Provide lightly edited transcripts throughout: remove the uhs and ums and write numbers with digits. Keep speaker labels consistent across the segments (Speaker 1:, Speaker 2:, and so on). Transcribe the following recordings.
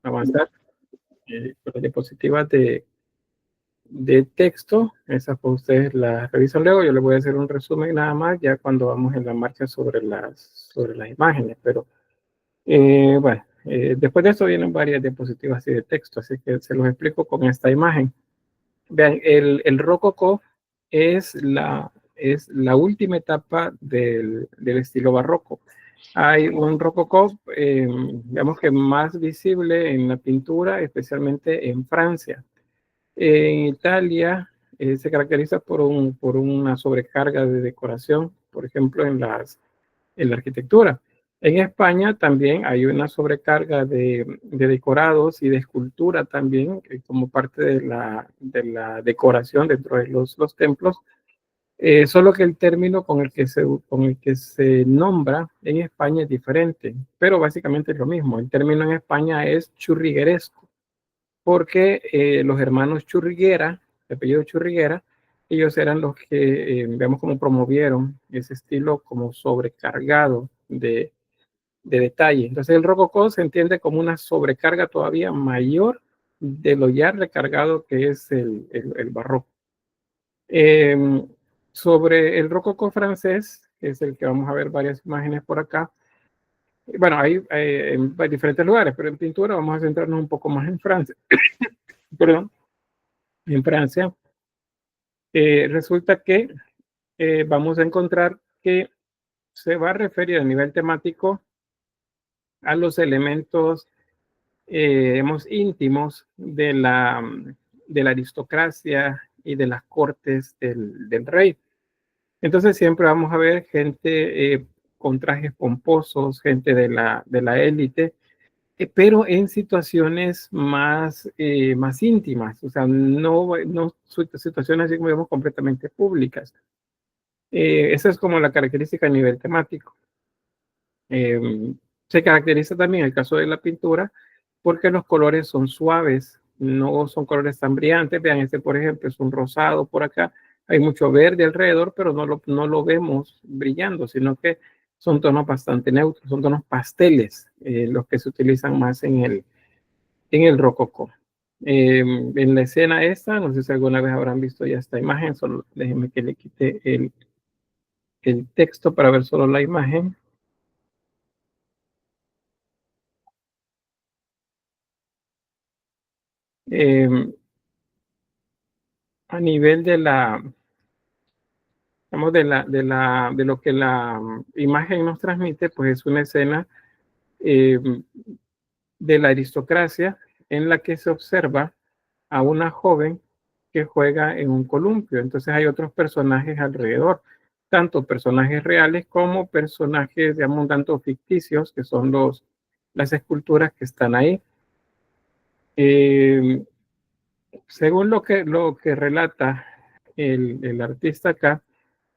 Speaker 1: avanzar con las diapositivas de texto. Esas pues ustedes las revisan luego. Yo les voy a hacer un resumen nada más ya cuando vamos en la marcha sobre las imágenes. Pero bueno, después de eso vienen varias diapositivas así de texto, así que se los explico con esta imagen. Vean, el rococó es la última etapa del estilo barroco. Hay un rococó, digamos que más visible en la pintura, especialmente en Francia. En Italia se caracteriza por una sobrecarga de decoración, por ejemplo, en la arquitectura. En España también hay una sobrecarga de decorados y de escultura también, como parte de la decoración dentro de los templos. Solo que el término con el que se nombra en España es diferente, pero básicamente es lo mismo. El término en España es churrigueresco, porque los hermanos Churriguera, de apellido Churriguera, ellos eran los que, veamos cómo promovieron ese estilo como sobrecargado de detalle. Entonces el rococó se entiende como una sobrecarga todavía mayor de lo ya recargado que es el barroco. Sobre el rococó francés, que es el que vamos a ver varias imágenes por acá. Bueno, hay en diferentes lugares, pero en pintura vamos a centrarnos un poco más en Francia. Perdón, en Francia. Resulta que vamos a encontrar que se va a referir a nivel temático a los elementos íntimos de la aristocracia y de las cortes del rey. Entonces siempre vamos a ver gente con trajes pomposos, gente de la élite, pero en situaciones más íntimas, o sea, no situaciones así como digamos completamente públicas. Esa es como la característica a nivel temático. Se caracteriza también el caso de la pintura porque los colores son suaves, no son colores tan brillantes. Vean, este por ejemplo es un rosado por acá, hay mucho verde alrededor, pero no lo vemos brillando, sino que son tonos bastante neutros, son tonos pasteles, los que se utilizan más en el rococó. En la escena esta, no sé si alguna vez habrán visto ya esta imagen, solo déjenme que le quite el texto para ver solo la imagen. A nivel de digamos, de lo que la imagen nos transmite, pues es una escena eh, de la aristocracia en la que se observa a una joven que juega en un columpio. Entonces hay otros personajes alrededor, tanto personajes reales como personajes, digamos, un tanto ficticios, que son las esculturas que están ahí. Según lo que relata el artista acá,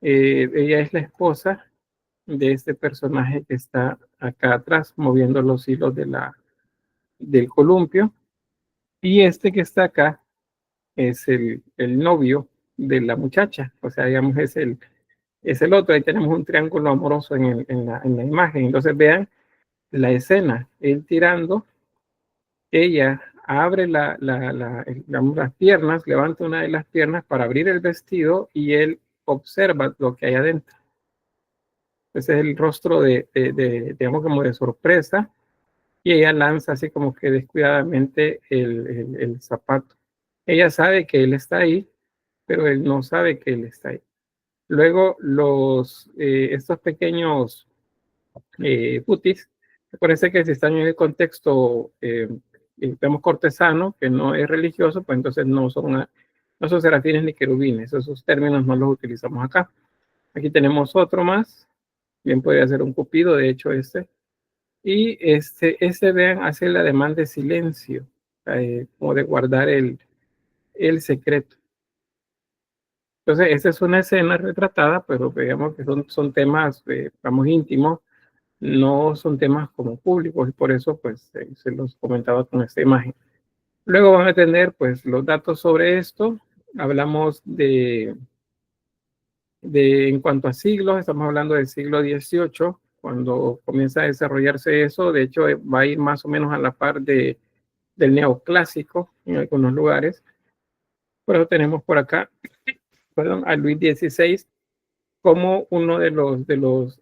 Speaker 1: ella es la esposa de este personaje que está acá atrás moviendo los hilos del columpio, y este que está acá es el novio de la muchacha, o sea, digamos, es el otro. Ahí tenemos un triángulo amoroso en la imagen. Entonces vean la escena, él tirando, ella abre digamos, las piernas, levanta una de las piernas para abrir el vestido y él observa lo que hay adentro. Ese es el rostro digamos, como de sorpresa, y ella lanza así como que descuidadamente el zapato. Ella sabe que él está ahí, pero él no sabe que él está ahí. Luego estos pequeños putis, parece que si están en el contexto, digamos, cortesano, que no es religioso, pues entonces no son serafines ni querubines. Esos términos no los utilizamos acá. Aquí tenemos otro más, bien podría ser un cupido, de hecho y vean, hace el ademán de silencio, como de guardar el secreto. Entonces, esta es una escena retratada, pero veamos que son temas, vamos, íntimos, no son temas como públicos, y por eso, pues, se los comentaba con esta imagen. Luego van a tener, pues, los datos sobre esto. Hablamos en cuanto a siglos, estamos hablando del siglo XVIII, cuando comienza a desarrollarse eso. De hecho, va a ir más o menos a la par del neoclásico en algunos lugares. Por eso tenemos por acá, perdón, a Luis XVI como uno de los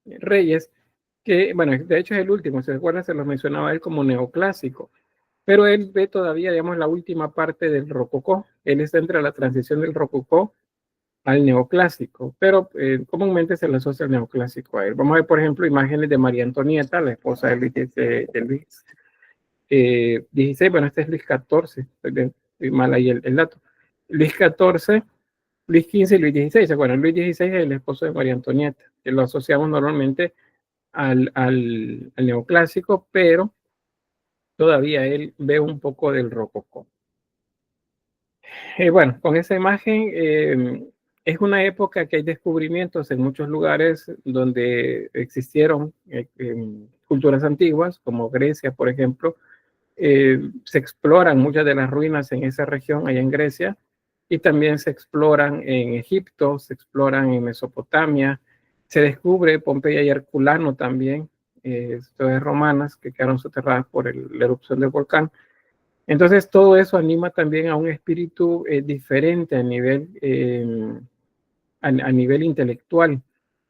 Speaker 1: reyes que, bueno, de hecho es el último, se recuerda, se los mencionaba él como neoclásico, pero él ve todavía, digamos, la última parte del rococó. Él está entre la transición del rococó al neoclásico, pero comúnmente se le asocia al neoclásico a él. Vamos a ver, por ejemplo, imágenes de María Antonieta, la esposa de Luis XVI, bueno, este es Luis XIV, estoy mal ahí el dato. Luis XIV, Luis XV y Luis XVI. Bueno, Luis XVI es el esposo de María Antonieta, que lo asociamos normalmente al neoclásico, pero todavía él ve un poco del rococó. Bueno, con esa imagen es una época que hay descubrimientos en muchos lugares donde existieron culturas antiguas, como Grecia, por ejemplo. Se exploran muchas de las ruinas en esa región, allá en Grecia, y también se exploran en Egipto, se exploran en Mesopotamia, se descubre Pompeya y Herculano también, ciudades romanas que quedaron soterradas por la erupción del volcán. Entonces, todo eso anima también a un espíritu diferente a nivel intelectual.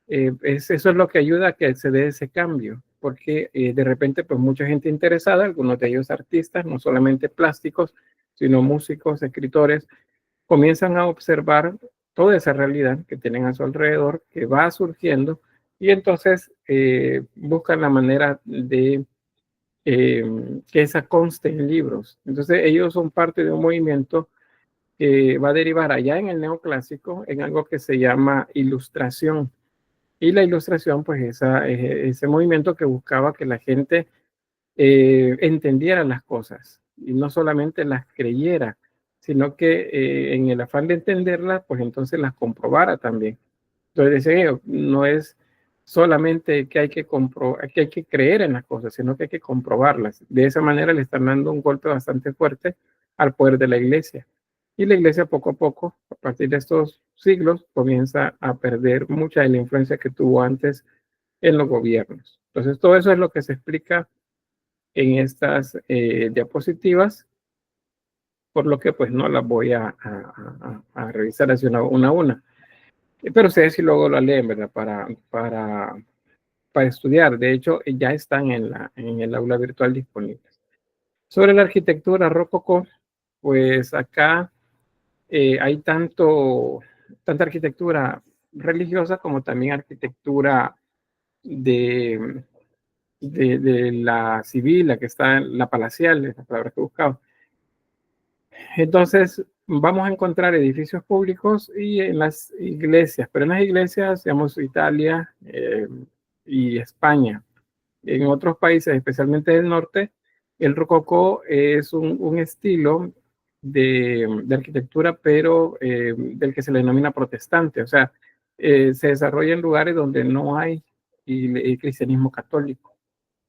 Speaker 1: Eso es lo que ayuda a que se dé ese cambio, porque de repente, pues mucha gente interesada, algunos de ellos artistas, no solamente plásticos, sino músicos, escritores, comienzan a observar toda esa realidad que tienen a su alrededor, que va surgiendo, y entonces buscan la manera de que esa conste en libros. Entonces ellos son parte de un movimiento que va a derivar allá en el neoclásico en algo que se llama ilustración. Y la ilustración, pues ese movimiento que buscaba que la gente entendiera las cosas y no solamente las creyera, sino que en el afán de entenderlas, pues entonces las comprobara también. Entonces decía, no es solamente que hay que creer en las cosas, sino que hay que comprobarlas. De esa manera le están dando un golpe bastante fuerte al poder de la iglesia. Y la iglesia poco a poco, a partir de estos siglos, comienza a perder mucha de la influencia que tuvo antes en los gobiernos. Entonces, todo eso es lo que se explica en estas diapositivas, por lo que pues no las voy a revisar así una a una. Pero ustedes si luego lo leen, ¿verdad? Para estudiar. De hecho, ya están en el aula virtual disponibles. Sobre la arquitectura rococó, pues acá hay tanta arquitectura religiosa como también arquitectura de, de la civil, la que está en la palacial, es la palabra que buscaba. Entonces, vamos a encontrar edificios públicos y en las iglesias, pero en las iglesias, digamos, Italia y España. En otros países, especialmente del norte, el rococó es un estilo de arquitectura, pero del que se le denomina protestante. O sea, se desarrolla en lugares donde no hay cristianismo católico.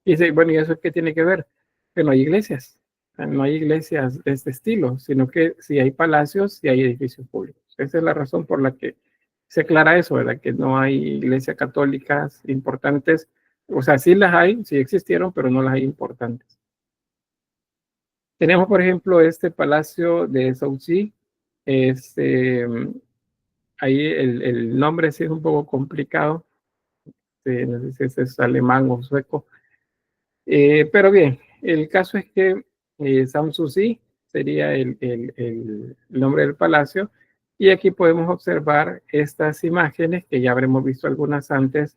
Speaker 1: Y dice, bueno, ¿y eso qué tiene que ver? Que no hay iglesias. No hay iglesias de este estilo, sino que sí hay palacios, sí hay edificios públicos. Esa es la razón por la que se aclara eso, ¿verdad? Que no hay iglesias católicas importantes. O sea, sí las hay, sí existieron, pero no las hay importantes. Tenemos, por ejemplo, este palacio de Saucy. Este, ahí el nombre sí es un poco complicado. No sé si es alemán o sueco. Pero bien, el caso es que Sanssouci sería el nombre del palacio. Y aquí podemos observar estas imágenes que ya habremos visto algunas antes,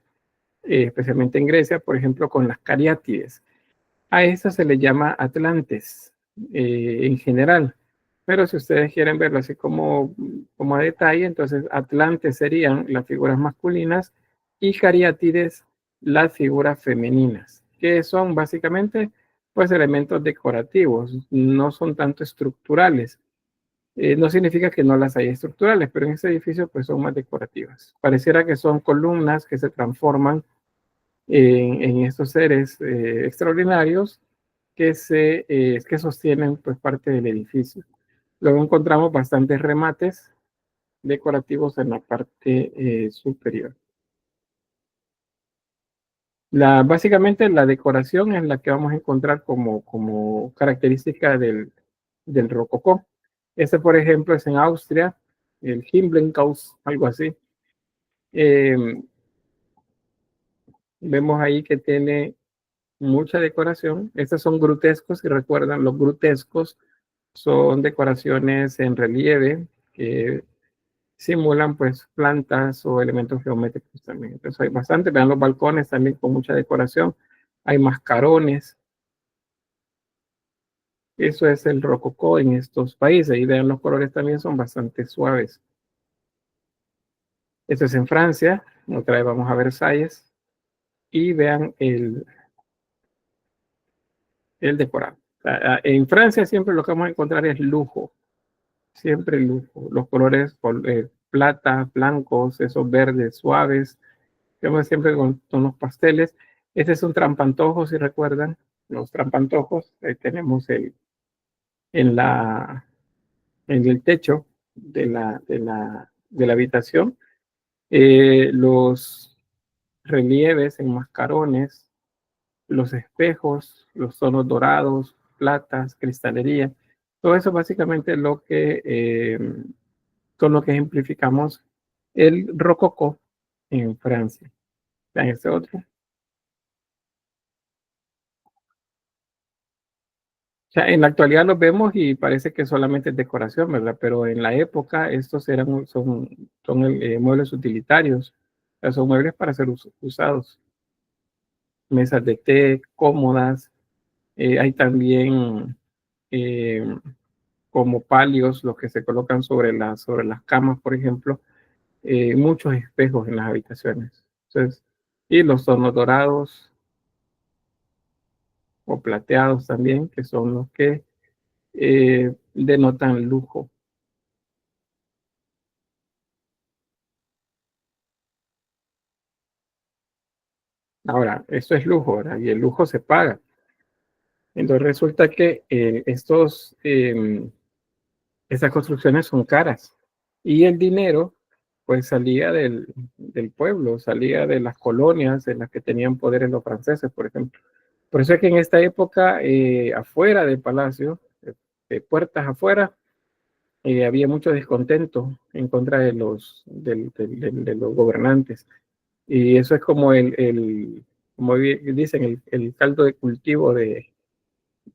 Speaker 1: especialmente en Grecia, por ejemplo, con las cariátides. A esta se le llama Atlantes en general, pero si ustedes quieren verlo así como a detalle, entonces Atlantes serían las figuras masculinas y cariátides las figuras femeninas, que son básicamente pues elementos decorativos, no son tanto estructurales. No significa que no las haya estructurales, pero en este edificio pues son más decorativas. Pareciera que son columnas que se transforman en estos seres extraordinarios que sostienen pues parte del edificio. Luego encontramos bastantes remates decorativos en la parte superior. Básicamente la decoración es la que vamos a encontrar como característica del rococó. Este, por ejemplo, es en Austria, el Himmelnkhaus, algo así. Eh, Vemos ahí que tiene mucha decoración. Estos son grutescos, si recuerdan, los grutescos son decoraciones en relieve que simulan pues plantas o elementos geométricos también. Entonces hay bastante, vean los balcones también con mucha decoración. Hay mascarones. Eso es el rococó en estos países. Y vean, los colores también son bastante suaves. Esto es en Francia. Otra vez vamos a Versalles. Y vean el decorado. En Francia siempre lo que vamos a encontrar es lujo. Siempre lujo. Los colores plata, blancos, esos verdes suaves. Vemos siempre con tonos pasteles. Este es un trampantojo, si recuerdan. Los trampantojos. Tenemos en la en el techo de la habitación, los relieves en mascarones, los espejos, los tonos dorados, platas, cristalería, todo eso básicamente es con lo que ejemplificamos el rococó en Francia. Vean este otro. O sea, en la actualidad los vemos y parece que solamente es decoración, ¿verdad? Pero en la época estos son muebles utilitarios, o sea, son muebles para ser usados. Mesas de té, cómodas, hay también eh, como palios, los que se colocan sobre las camas, por ejemplo, muchos espejos en las habitaciones. Entonces, y los tonos dorados o plateados también, que son los que denotan lujo. Ahora, esto es lujo, ¿verdad? Y el lujo se paga. Entonces resulta que estas construcciones son caras y el dinero pues salía del pueblo, salía de las colonias en las que tenían poderes los franceses, por ejemplo. Por eso es que en esta época, afuera del palacio, de puertas afuera, había mucho descontento en contra de los gobernantes. Y eso es como como dicen, el caldo de cultivo de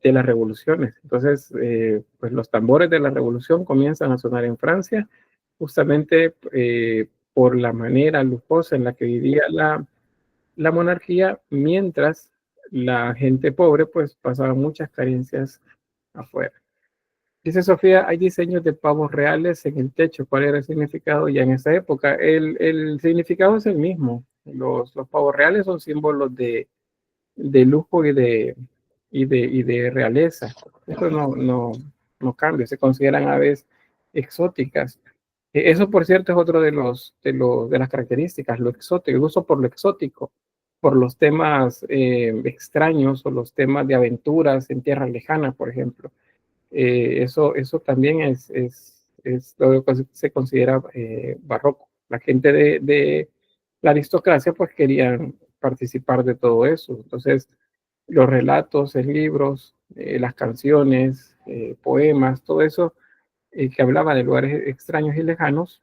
Speaker 1: las revoluciones. Entonces, pues los tambores de la revolución comienzan a sonar en Francia, justamente por la manera lujosa en la que vivía la monarquía, mientras la gente pobre pues pasaba muchas carencias afuera. Dice Sofía, hay diseños de pavos reales en el techo. ¿Cuál era el significado ya en esa época? El significado es el mismo. Los pavos reales son símbolos de lujo y de realeza. Eso no cambia, se consideran aves exóticas. Eso, por cierto, es otro de las características, lo exótico, el uso por lo exótico, por los temas extraños o los temas de aventuras en tierras lejanas, por ejemplo. Eso también es lo que se considera barroco. La gente de la aristocracia pues querían participar de todo eso. Entonces, los relatos en libros, las canciones, poemas, todo eso que hablaba de lugares extraños y lejanos,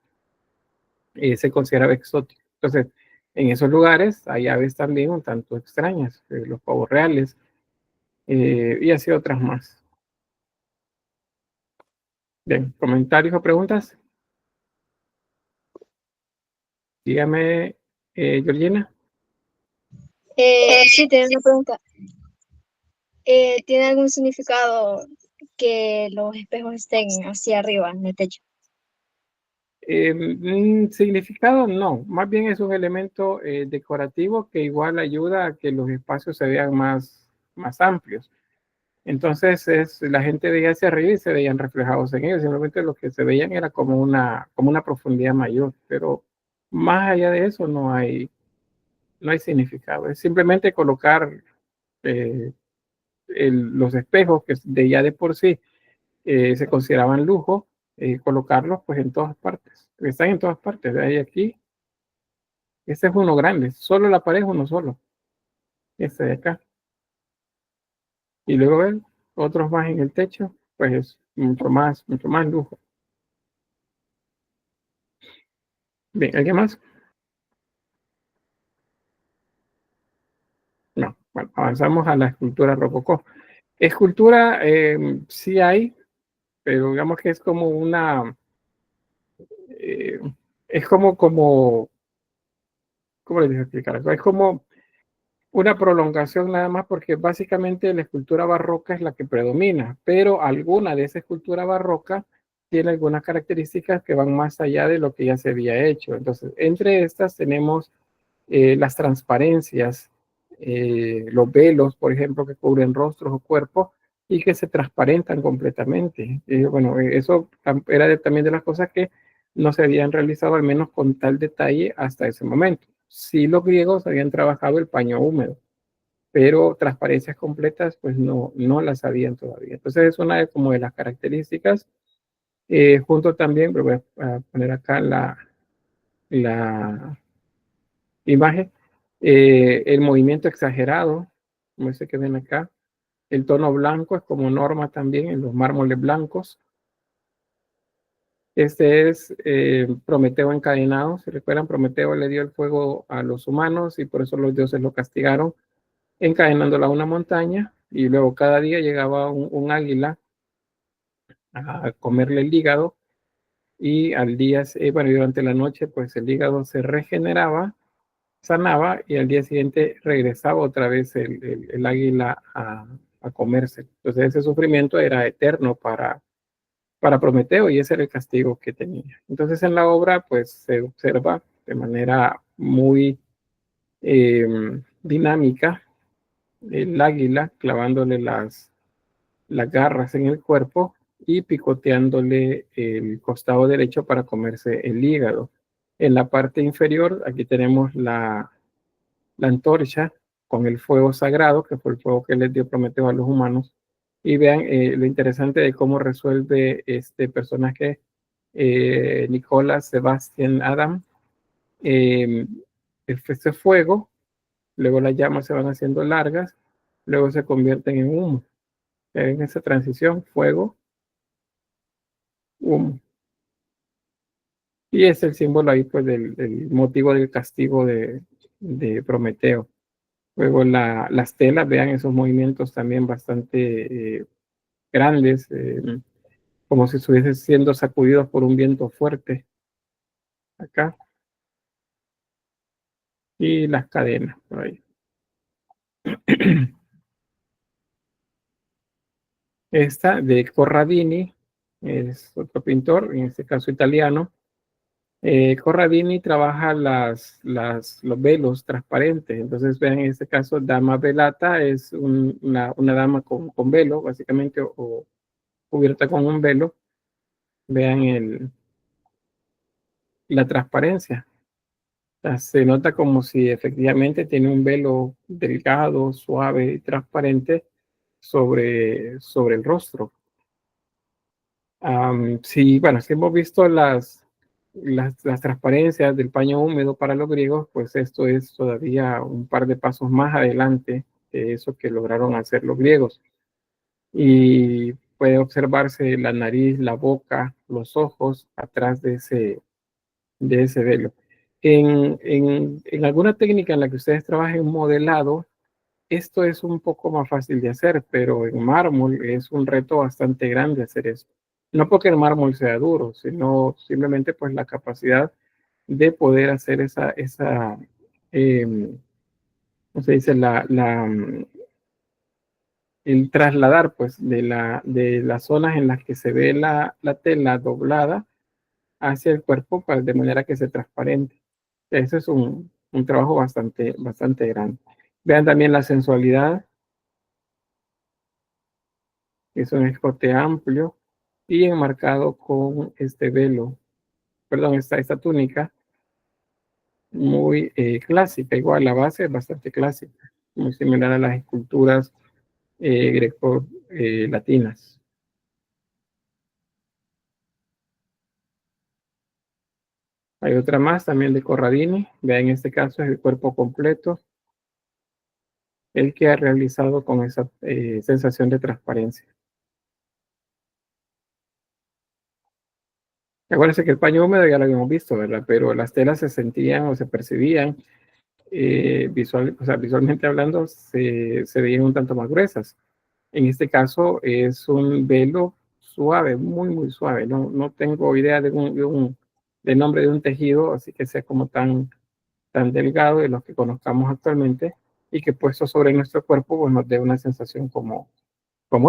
Speaker 1: se consideraba exótico. Entonces, en esos lugares hay aves también un tanto extrañas, los pavos reales, y así otras más. Bien, ¿comentarios o preguntas? Dígame, Georgina.
Speaker 2: Sí, tengo una pregunta. ¿Tiene algún significado que los espejos estén hacia arriba en el techo?
Speaker 1: Significado no, más bien es un elemento decorativo que igual ayuda a que los espacios se vean más amplios. Entonces la gente veía hacia arriba y se veían reflejados en ellos, simplemente lo que se veían era como una profundidad mayor, pero más allá de eso no hay significado, es simplemente colocar eh, los espejos que de ya de por sí se consideraban lujo, colocarlos pues en todas partes, están en todas partes, de ahí aquí, este es uno grande, solo la pared es uno solo, este de acá. Y luego ven otros más en el techo, pues es mucho más lujo. Bien, ¿alguien más? No, bueno, avanzamos a la escultura rococó. Escultura sí hay, pero digamos que es como eh, es ¿cómo les dejo explicar eso? Es como una prolongación nada más porque básicamente la escultura barroca es la que predomina, pero alguna de esa escultura barroca tiene algunas características que van más allá de lo que ya se había hecho. Entonces, entre estas tenemos las transparencias, los velos, por ejemplo, que cubren rostros o cuerpos y que se transparentan completamente. Bueno, eso era también de las cosas que no se habían realizado, al menos con tal detalle hasta ese momento. Sí, los griegos habían trabajado el paño húmedo, pero transparencias completas, pues no las habían todavía. Entonces, es una de, como de las características. Junto también, voy a poner acá la imagen, el movimiento exagerado, como ese que ven acá, el tono blanco es como norma también en los mármoles blancos. Este es Prometeo encadenado. Si recuerdan, Prometeo le dio el fuego a los humanos y por eso los dioses lo castigaron, encadenándola a una montaña y luego cada día llegaba un águila a comerle el hígado y al día, bueno, y durante la noche, pues el hígado se regeneraba, sanaba y al día siguiente regresaba otra vez el águila a comerse. Entonces ese sufrimiento era eterno para Prometeo y ese era el castigo que tenía. Entonces en la obra pues se observa de manera muy eh, dinámica el águila clavándole las garras en el cuerpo y picoteándole el costado derecho para comerse el hígado. En la parte inferior, aquí tenemos la antorcha con el fuego sagrado, que fue el fuego que les dio Prometeo a los humanos. Y vean lo interesante de cómo resuelve este personaje, Nicolás Sebastián Adam, eh, este fuego, luego las llamas se van haciendo largas, luego se convierten en humo. En esa transición, fuego, humo. Y es el símbolo ahí pues del motivo del castigo de Prometeo. Luego las telas, vean esos movimientos también bastante grandes, como si estuviesen siendo sacudidos por un viento fuerte acá. Y las cadenas por ahí. Esta de Corradini, es otro pintor, en este caso italiano. Corradini trabaja los velos transparentes. Entonces, vean en este caso, dama velata es una dama con velo, básicamente, o cubierta con un velo. Vean la transparencia. O sea, se nota como si efectivamente tiene un velo delgado, suave y transparente sobre el rostro. Sí, bueno, si hemos visto las transparencias del paño húmedo para los griegos, pues esto es todavía un par de pasos más adelante de eso que lograron hacer los griegos. Y puede observarse la nariz, la boca, los ojos atrás de ese velo. En alguna técnica en la que ustedes trabajen modelado, esto es un poco más fácil de hacer, pero en mármol es un reto bastante grande hacer eso. No porque el mármol sea duro, sino simplemente pues la capacidad de poder hacer eh, ¿cómo se dice? El trasladar pues de las zonas en las que se ve la tela doblada hacia el cuerpo de manera que se transparente. Ese es un trabajo bastante grande. Vean también la sensualidad, es un escote amplio y enmarcado con este velo, perdón, esta túnica muy clásica, igual la base es bastante clásica, muy similar a las esculturas greco-latinas. Hay otra más también de Corradini, vean en este caso es el cuerpo completo, el que ha realizado con esa sensación de transparencia. Acuérdense que el paño húmedo ya lo habíamos visto, ¿verdad? Pero las telas se sentían o se percibían, o sea, visualmente hablando, se veían un tanto más gruesas. En este caso es un velo suave, muy, muy suave. No tengo idea del nombre de un tejido, así que sea como tan delgado de los que conozcamos actualmente y que puesto sobre nuestro cuerpo pues, nos dé una sensación como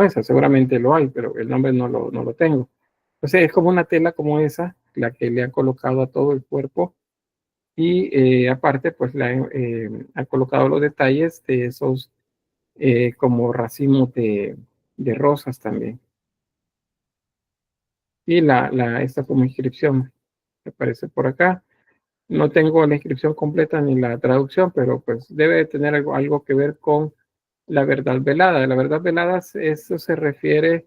Speaker 1: esa. Seguramente lo hay, pero el nombre no lo tengo. Entonces es como una tela como esa, la que le han colocado a todo el cuerpo y aparte pues ha colocado los detalles de esos como racimos de rosas también. Y esta como inscripción que aparece por acá. No tengo la inscripción completa ni la traducción, pero pues debe tener algo que ver con la verdad velada. La verdad velada, eso se refiere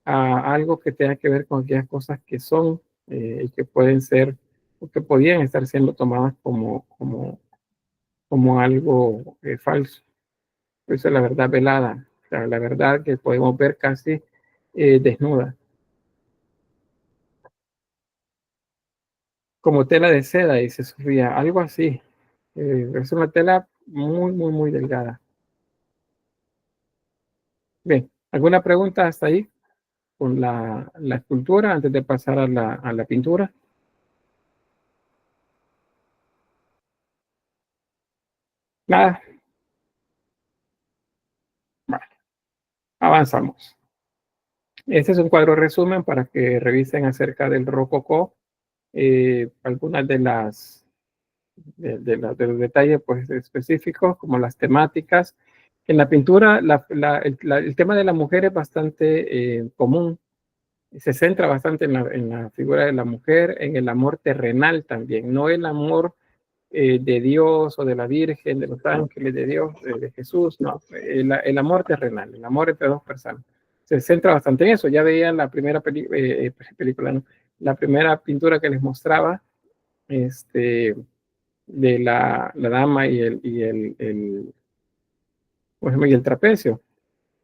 Speaker 1: a algo que tenga que ver con aquellas cosas que son y que pueden ser o que podían estar siendo tomadas como algo falso. Eso es la verdad velada, o sea, la verdad que podemos ver casi desnuda. Como tela de seda, dice Sofía, algo así. Es una tela muy, muy, muy delgada. Bien, ¿alguna pregunta hasta ahí con la escultura antes de pasar a la pintura? Nada, vale, avanzamos. Este es un cuadro resumen para que revisen acerca del rococó, algunas de los detalles pues, específicos, como las temáticas. En la pintura, el tema de la mujer es bastante común. Se centra bastante en la figura de la mujer, en el amor terrenal también, no el amor de Dios o de la Virgen, de los ángeles, de Dios, de Jesús, no, el amor terrenal, el amor entre dos personas. Se centra bastante en eso. Ya veían la primera película, ¿no? La primera pintura que les mostraba, de la dama y el trapecio.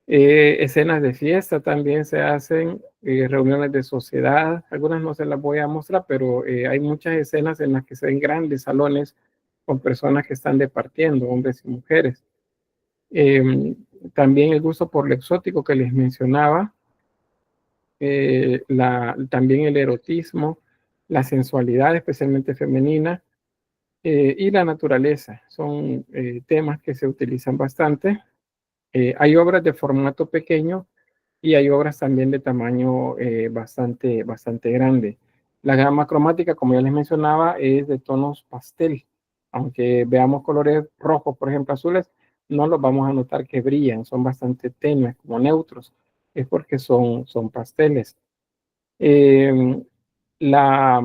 Speaker 1: Escenas de fiesta también se hacen, reuniones de sociedad, algunas no se las voy a mostrar, pero hay muchas escenas en las que se ven grandes salones con personas que están departiendo, hombres y mujeres. Eh, También el gusto por lo exótico que les mencionaba, también el erotismo, la sensualidad, especialmente femenina, y la naturaleza, son temas que se utilizan bastante. Hay obras de formato pequeño y hay obras también de tamaño bastante, bastante grande. La gama cromática, como ya les mencionaba, es de tonos pastel. Aunque veamos colores rojos, por ejemplo, azules, no los vamos a notar que brillan, son bastante tenues, como neutros. Es porque son pasteles. Eh, la,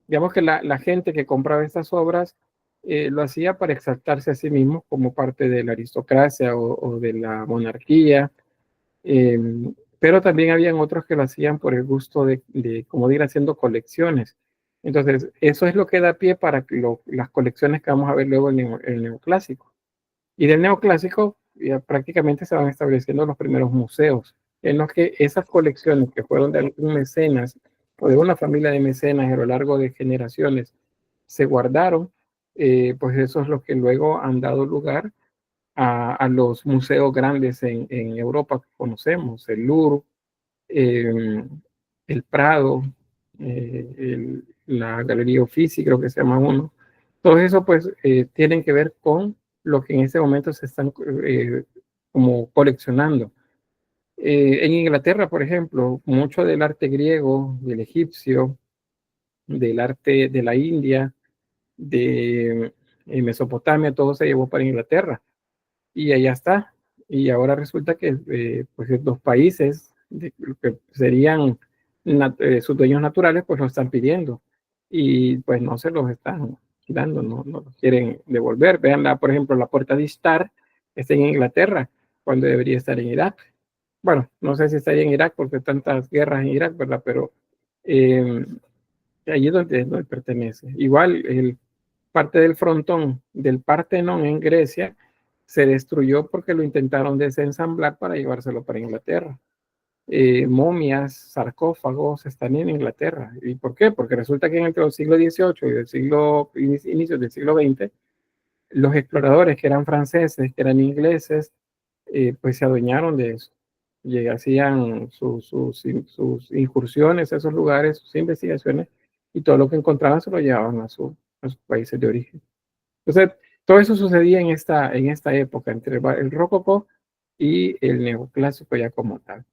Speaker 1: digamos que la gente que compraba estas obras lo hacía para exaltarse a sí mismo como parte de la aristocracia o de la monarquía, eh, pero también habían otros que lo hacían por el gusto de como de ir haciendo colecciones. Entonces, eso es lo que da pie para las colecciones que vamos a ver luego en el neoclásico. Y del neoclásico ya prácticamente se van estableciendo los primeros museos, en los que esas colecciones que fueron de algún mecenas o de una familia de mecenas a lo largo de generaciones se guardaron, pues eso es lo que luego han dado lugar a los museos grandes en Europa que conocemos, el Louvre, eh, el Prado, la Galería Uffizi, creo que se llama uno. Todo eso pues tienen que ver con lo que en este momento se están como coleccionando. En Inglaterra, por ejemplo, mucho del arte griego, del egipcio, del arte de la India, de Mesopotamia, todo se llevó para Inglaterra y allá está. Y ahora resulta que pues los países que serían sus dueños naturales, pues lo están pidiendo y pues no se los están dando, no los quieren devolver. Vean, por ejemplo, la puerta de Istar está en Inglaterra cuando debería estar en Irak. Bueno, no sé si estaría en Irak porque tantas guerras en Irak, ¿verdad? Pero eh, allí es donde pertenece. Igual, parte del frontón del Partenón en Grecia se destruyó porque lo intentaron desensamblar para llevárselo para Inglaterra. Momias, sarcófagos están en Inglaterra. ¿Y por qué? Porque resulta que entre el siglo XVIII y inicios del siglo XX, los exploradores que eran franceses, que eran ingleses, pues se adueñaron de eso. Y hacían sus incursiones a esos lugares, sus investigaciones, y todo lo que encontraban se lo llevaban a sus países de origen. Entonces, todo eso sucedía en esta época, entre el rococó y el neoclásico ya como tal.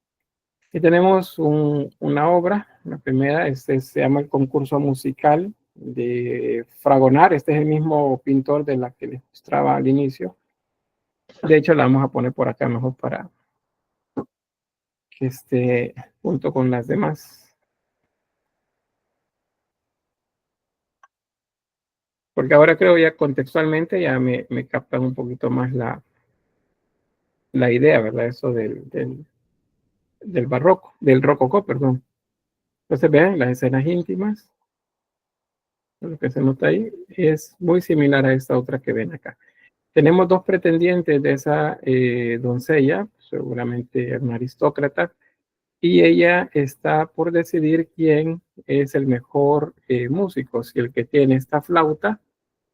Speaker 1: Y tenemos una obra, la primera, se llama El concurso musical de Fragonard. Este es el mismo pintor de la que les mostraba al inicio. De hecho, la vamos a poner por acá mejor para que esté junto con las demás. Porque ahora creo ya contextualmente ya me captan un poquito más la idea, ¿verdad? Eso del barroco, del rococó, perdón. Entonces vean las escenas íntimas, lo que se nota ahí es muy similar a esta otra que ven acá. Tenemos dos pretendientes de esa doncella, seguramente una aristócrata, y ella está por decidir quién es el mejor músico, si el que tiene esta flauta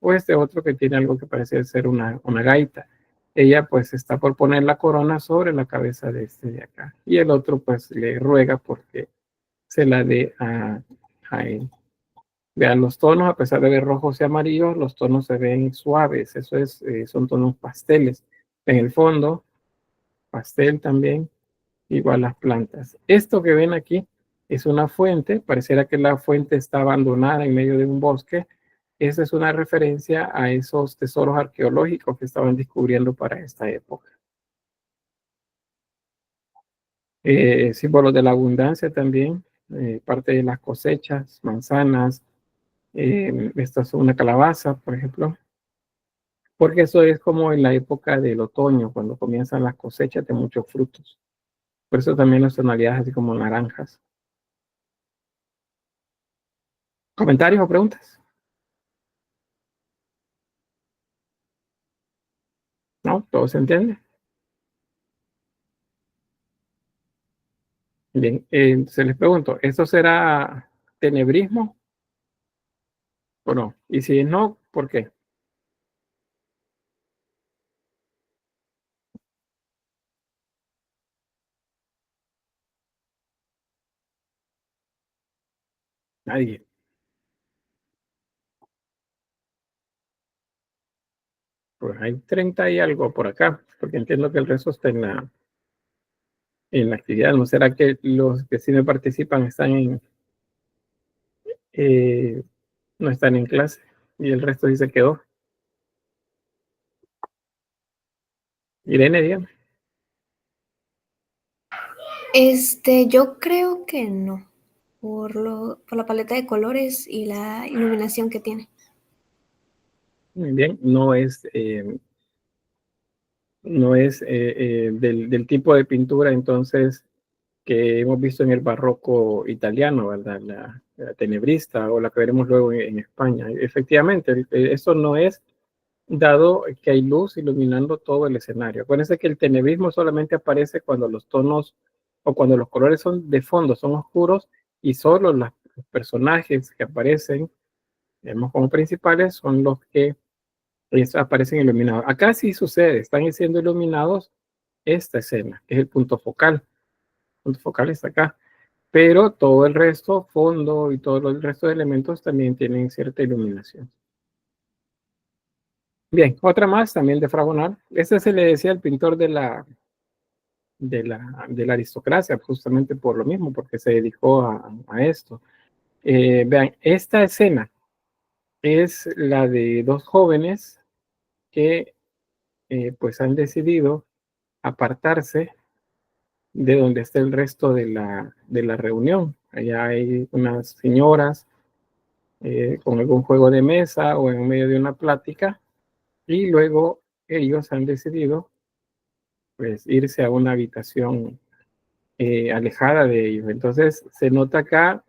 Speaker 1: o este otro que tiene algo que parece ser una gaita. Ella pues está por poner la corona sobre la cabeza de este de acá, y el otro pues le ruega porque se la dé a él. Vean los tonos, a pesar de ver rojos y amarillos, los tonos se ven suaves, eso es, son tonos pasteles. En el fondo, pastel también, igual las plantas. Esto que ven aquí es una fuente, pareciera que la fuente está abandonada en medio de un bosque. Esa es una referencia a esos tesoros arqueológicos que estaban descubriendo para esta época. Símbolos de la abundancia también, parte de las cosechas, manzanas, esta es una calabaza, por ejemplo, porque eso es como en la época del otoño, cuando comienzan las cosechas de muchos frutos. Por eso también las tonalidades así como naranjas. ¿Comentarios o preguntas? ¿No? ¿Todo se entiende? Bien, se les pregunto, ¿esto será tenebrismo o no? Y si no, ¿por qué? Nadie. Pues hay 30 y algo por acá, porque entiendo que el resto está en la actividad. ¿No será que los que sí me participan eh, no están en clase y el resto sí se quedó? Irene, dígame.
Speaker 3: Yo creo que no, por la paleta de colores y la iluminación que tiene.
Speaker 1: Muy bien, no es del tipo de pintura entonces que hemos visto en el barroco italiano, ¿verdad? La tenebrista o la que veremos luego en España. Efectivamente, eso no es dado que hay luz iluminando todo el escenario. Acuérdense que el tenebrismo solamente aparece cuando los tonos o cuando los colores son de fondo, son oscuros y solo los personajes que aparecen, vemos como principales, son los que aparecen iluminados. Acá sí sucede, están siendo iluminados esta escena, que es el punto focal. El punto focal está acá. Pero todo el resto, fondo y todo el resto de elementos también tienen cierta iluminación. Bien, otra más también de Fragonard. Este se le decía el pintor de la aristocracia, justamente por lo mismo, porque se dedicó a esto. Vean, esta escena es la de dos jóvenes que pues han decidido apartarse de donde está el resto de la reunión. Allá hay unas señoras con algún juego de mesa o en medio de una plática, y luego ellos han decidido pues irse a una habitación alejada de ellos. Entonces se nota acá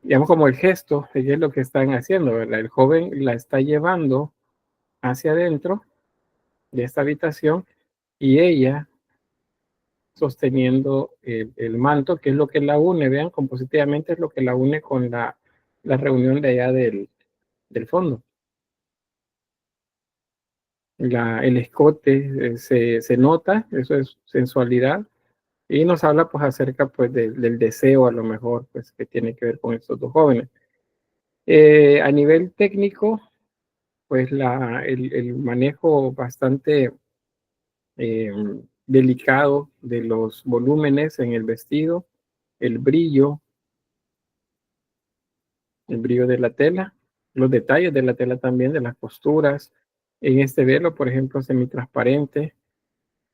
Speaker 1: digamos como el gesto, que es lo que están haciendo, ¿verdad? El joven la está llevando hacia adentro de esta habitación y ella sosteniendo el manto, que es lo que la une, vean, compositivamente es lo que la une con la reunión de allá del fondo. El escote se nota, eso es sensualidad, y nos habla pues acerca pues del deseo a lo mejor pues que tiene que ver con estos dos jóvenes. A nivel técnico, pues el manejo bastante eh, delicado de los volúmenes en el vestido, el brillo de la tela, los detalles de la tela también, de las costuras, en este velo, por ejemplo, semitransparente,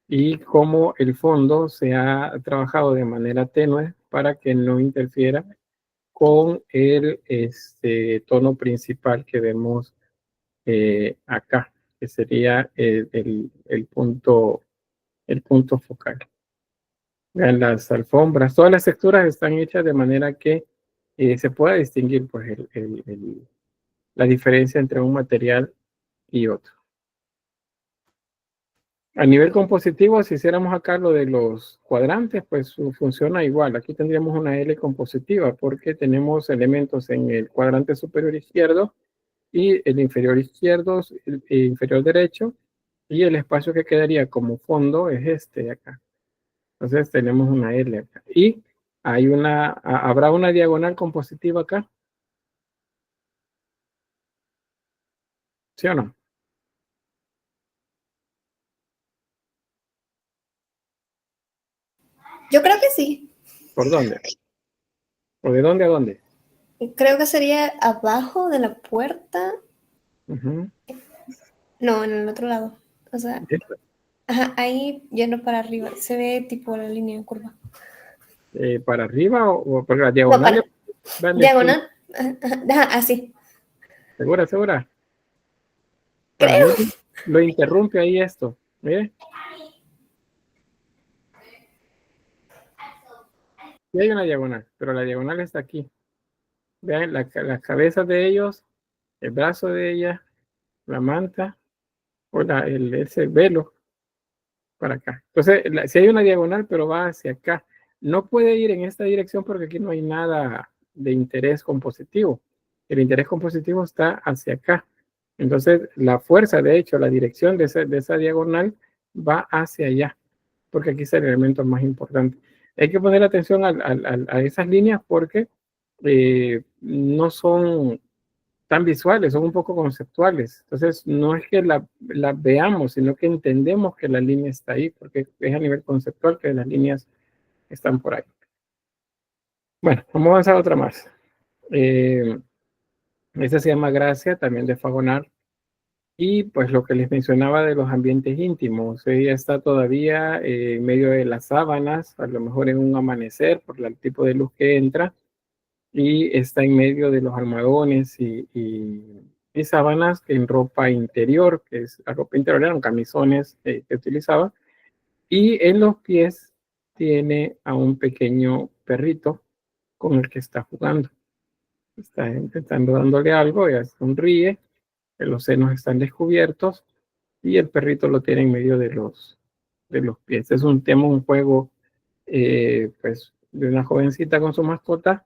Speaker 1: y cómo el fondo se ha trabajado de manera tenue para que no interfiera con el tono principal que vemos acá, que sería el punto focal. Vean las alfombras, todas las texturas están hechas de manera que se pueda distinguir pues, la diferencia entre un material y otro. A nivel compositivo, si hiciéramos acá lo de los cuadrantes, pues funciona igual. Aquí tendríamos una L compositiva porque tenemos elementos en el cuadrante superior izquierdo y el inferior izquierdo, el inferior derecho, y el espacio que quedaría como fondo es este de acá. Entonces tenemos una L acá. Y habrá una diagonal compositiva acá. ¿Sí o no?
Speaker 3: Yo creo que sí.
Speaker 1: ¿Por dónde? ¿O de dónde a dónde?
Speaker 3: Creo que sería abajo de la puerta.
Speaker 1: Uh-huh.
Speaker 3: No, en el otro lado. O sea, ajá, ahí yendo para arriba. Se ve tipo la línea en curva.
Speaker 1: ¿Para arriba o por la
Speaker 3: No,
Speaker 1: diagonal?
Speaker 3: diagonal. Ajá, así.
Speaker 1: ¿Segura, segura? Para
Speaker 3: Creo.
Speaker 1: mí lo interrumpe ahí esto. ¿Mire? Sí hay una diagonal, pero la diagonal está aquí. Vean las cabezas de ellos, el brazo de ella, la manta, o ese velo para acá. Entonces, si hay una diagonal, pero va hacia acá. No puede ir en esta dirección porque aquí no hay nada de interés compositivo. El interés compositivo está hacia acá. Entonces, la fuerza, de hecho, la dirección de esa diagonal va hacia allá, porque aquí es el elemento más importante. Hay que poner atención a esas líneas porque no son tan visuales, son un poco conceptuales. Entonces, no es que la veamos, sino que entendemos que la línea está ahí, porque es a nivel conceptual que las líneas están por ahí. Bueno, vamos a avanzar a otra más. Esta se llama Gracia, también de Fagonar. Y pues lo que les mencionaba de los ambientes íntimos, ella está todavía en medio de las sábanas, a lo mejor en un amanecer por el tipo de luz que entra, y está en medio de los almohadones y sábanas en ropa interior, que es la ropa interior, eran camisones que utilizaba, y en los pies tiene a un pequeño perrito con el que está jugando. Está intentando dándole algo, ella sonríe, los senos están descubiertos y el perrito lo tiene en medio de los pies. Es un tema, un juego, pues, de una jovencita con su mascota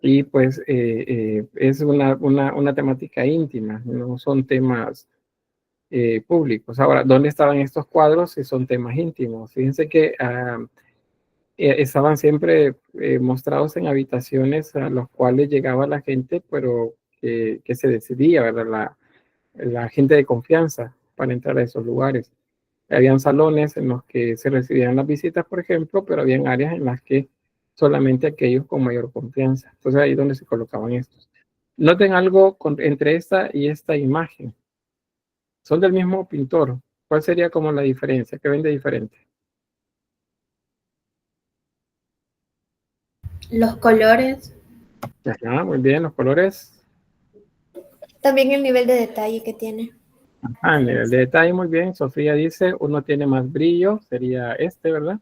Speaker 1: y pues es una temática íntima, no son temas públicos. Ahora, ¿dónde estaban estos cuadros si son temas íntimos? Fíjense que estaban siempre mostrados en habitaciones a los cuales llegaba la gente, pero que se decidía, ¿verdad? La gente de confianza para entrar a esos lugares. Habían salones en los que se recibían las visitas, por ejemplo, pero habían áreas en las que solamente aquellos con mayor confianza. Entonces ahí es donde se colocaban estos. Noten algo entre esta y esta imagen. Son del mismo pintor. ¿Cuál sería como la diferencia? ¿Qué ven de diferente?
Speaker 3: Los colores.
Speaker 1: Ajá, muy bien, los colores.
Speaker 3: También el nivel de detalle que tiene.
Speaker 1: Ah, el nivel de detalle, muy bien. Sofía dice, uno tiene más brillo, sería este, ¿verdad?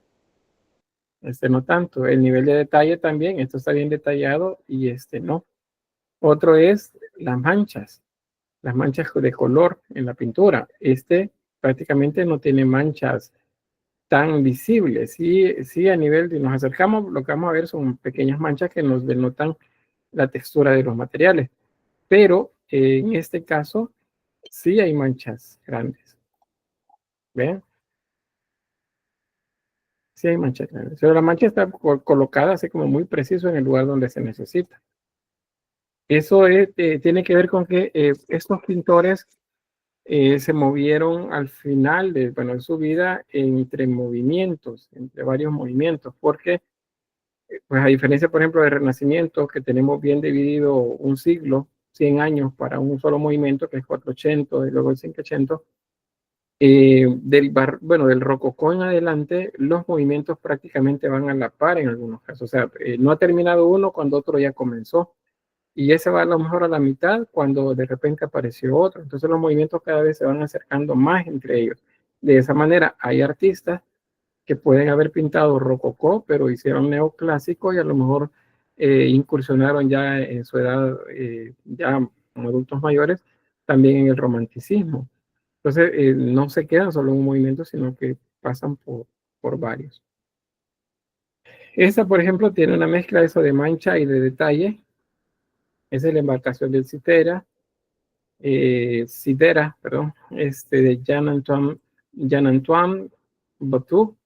Speaker 1: Este no tanto. El nivel de detalle también, esto está bien detallado y este no. Otro es las manchas. las manchas de color en la pintura. Este prácticamente no tiene manchas tan visibles. Sí, a nivel de nos acercamos, lo que vamos a ver son pequeñas manchas que nos denotan la textura de los materiales. Pero en este caso, sí hay manchas grandes. ¿Ven? Sí hay manchas grandes. Pero la mancha está colocada así como muy preciso en el lugar donde se necesita. Eso tiene que ver con que estos pintores se movieron al final de su vida entre movimientos, entre varios movimientos, porque pues a diferencia, por ejemplo, del Renacimiento, que tenemos bien dividido un siglo, 100 años para un solo movimiento, que es 480, y luego el 580, del Rococó en adelante, los movimientos prácticamente van a la par en algunos casos. O sea, no ha terminado uno cuando otro ya comenzó. Y ese va a lo mejor a la mitad cuando de repente apareció otro. Entonces los movimientos cada vez se van acercando más entre ellos. De esa manera hay artistas que pueden haber pintado rococó, pero hicieron neoclásico y a lo mejor incursionaron ya en su edad, ya como adultos mayores, también en el romanticismo. Entonces no se quedan solo en un movimiento, sino que pasan por varios. Esta, por ejemplo, tiene una mezcla de eso de mancha y de detalle. Esa es la embarcación del Sidera, perdón, de Jean-Antoine Bottou.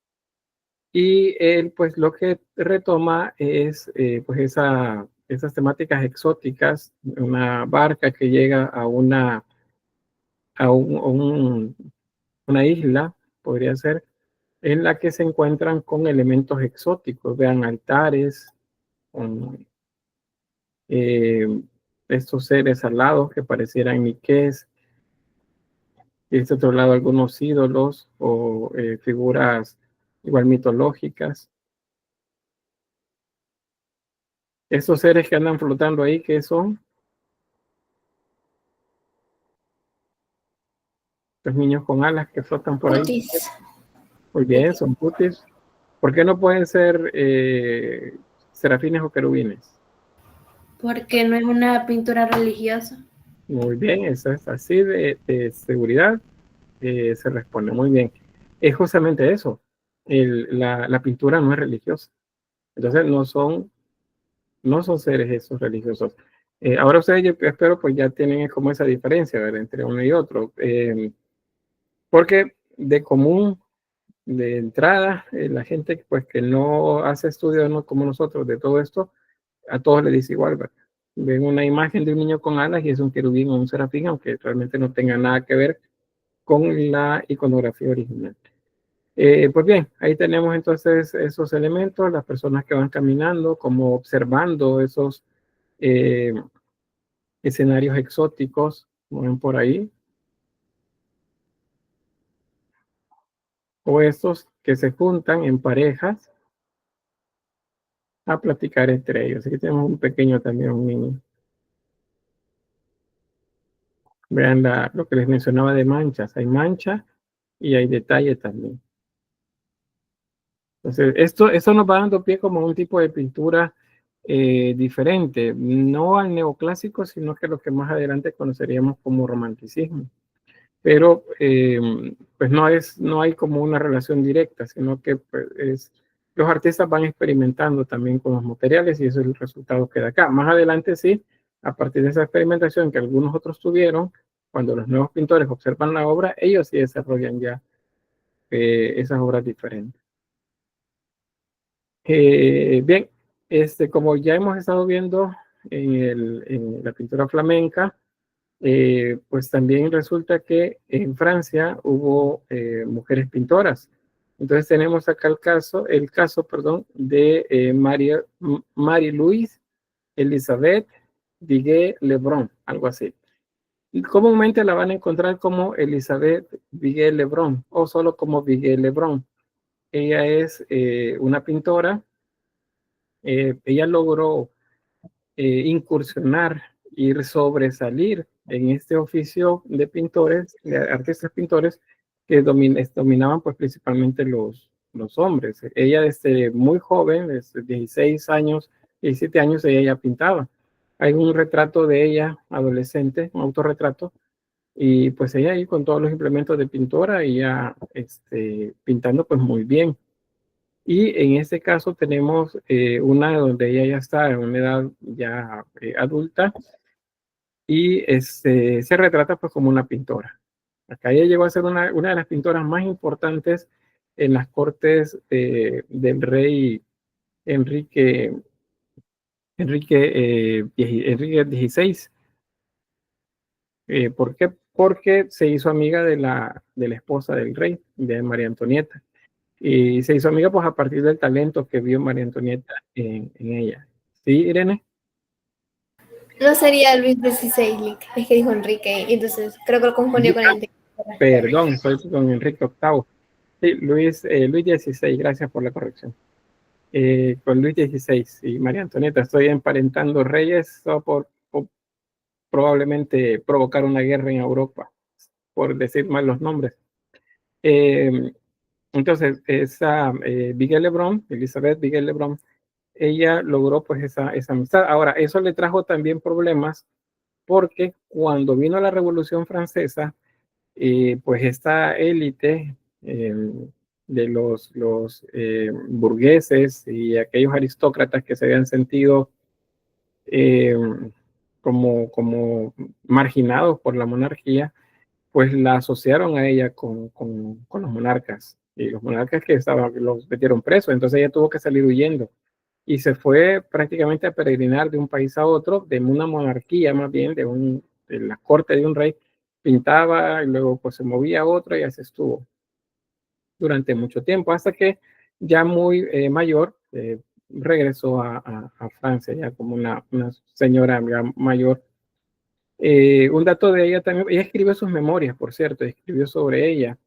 Speaker 1: Y él, pues, lo que retoma es, pues, esas temáticas exóticas, una barca que llega a una isla, podría ser, en la que se encuentran con elementos exóticos, vean altares, con estos seres alados que parecieran niqués, y de este otro lado algunos ídolos o figuras igual mitológicas. Estos seres que andan flotando ahí, ¿qué son? Los niños con alas que flotan por ahí.
Speaker 3: Cutis.
Speaker 1: Muy bien, son putis. ¿Por qué no pueden ser serafines o querubines?
Speaker 3: Porque no es una pintura religiosa.
Speaker 1: Muy bien, eso es así de seguridad. Se responde muy bien. Es justamente eso. La pintura no es religiosa. Entonces no son seres esos religiosos. Ahora ustedes, yo espero, pues ya tienen como esa diferencia, ¿verdad?, entre uno y otro. Porque de común, de entrada, la gente pues que no hace estudios como nosotros de todo esto, a todos les dice igual, ¿verdad? Ven una imagen de un niño con alas y es un querubín o un serafín, aunque realmente no tenga nada que ver con la iconografía original. Pues bien, ahí tenemos entonces esos elementos, las personas que van caminando, como observando esos escenarios exóticos, como ven por ahí, o estos que se juntan en parejas a platicar entre ellos. Aquí tenemos un pequeño también, un niño. Vean lo que les mencionaba de manchas. Hay mancha y hay detalle también. Entonces, esto nos va dando pie como un tipo de pintura diferente, no al neoclásico, sino que lo que más adelante conoceríamos como romanticismo. Pero pues no hay como una relación directa, sino que pues, los artistas van experimentando también con los materiales y eso es el resultado que da acá. Más adelante sí, a partir de esa experimentación que algunos otros tuvieron, cuando los nuevos pintores observan la obra, ellos sí desarrollan ya esas obras diferentes. Bien, como ya hemos estado viendo en la pintura flamenca, pues también resulta que en Francia hubo mujeres pintoras. Entonces tenemos acá el caso, de Marie-Louise Elisabeth Viguier-Lebrun, algo así. Y comúnmente la van a encontrar como Elisabeth Viguier-Lebrun o solo como Viguier-Lebrun. Ella es una pintora. Ella logró incursionar y sobresalir en este oficio de pintores, de artistas pintores que dominaban pues principalmente los hombres. Ella desde muy joven, desde 16 años, 17 años, ella ya pintaba. Hay un retrato de ella adolescente, un autorretrato, Y pues ella ahí con todos los implementos de pintora y ya pintando pues muy bien. Y en este caso tenemos una donde ella ya está en una edad ya adulta y se retrata pues como una pintora. Acá ella llegó a ser una de las pintoras más importantes en las cortes del rey Enrique, Enrique XVI. ¿Por qué? Porque se hizo amiga de la esposa del rey, de María Antonieta. Y se hizo amiga pues a partir del talento que vio María Antonieta en ella. ¿Sí, Irene?
Speaker 3: No sería Luis XVI, Lick, es que dijo Enrique, entonces creo que lo confundió con el de...
Speaker 1: Perdón, soy con Enrique VIII. Sí, Luis XVI, gracias por la corrección. Con Luis XVI y María Antonieta estoy emparentando reyes por probablemente provocar una guerra en Europa, por decir mal los nombres. Entonces, esa Miguel Lebrón, Elizabeth Miguel Lebrón, ella logró pues esa amistad. Ahora, eso le trajo también problemas porque cuando vino la Revolución Francesa, pues esta élite de los burgueses y aquellos aristócratas que se habían sentido eh, como marginados por la monarquía, pues la asociaron a ella con los monarcas. Y los monarcas los metieron presos, entonces ella tuvo que salir huyendo. Y se fue prácticamente a peregrinar de un país a otro, de una monarquía más bien, de la corte de un rey, pintaba y luego pues se movía a otro y así estuvo durante mucho tiempo, hasta que ya muy mayor regresó a Francia, ya como una señora mayor. Un dato de ella también, ella escribió sus memorias, por cierto, escribió sobre ella,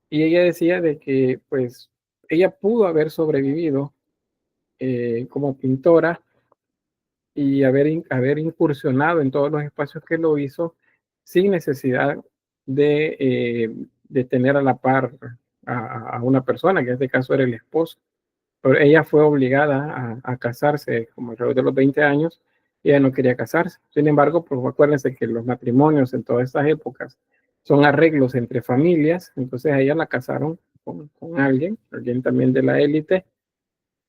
Speaker 1: y ella decía de que pues ella pudo haber sobrevivido como pintora y haber incursionado en todos los espacios que lo hizo sin necesidad de tener a la par a una persona, que en este caso era el esposo. Pero ella fue obligada a casarse como alrededor de los 20 años y ella no quería casarse. Sin embargo, pues acuérdense que los matrimonios en todas estas épocas son arreglos entre familias, entonces a ella la casaron con alguien también de la élite,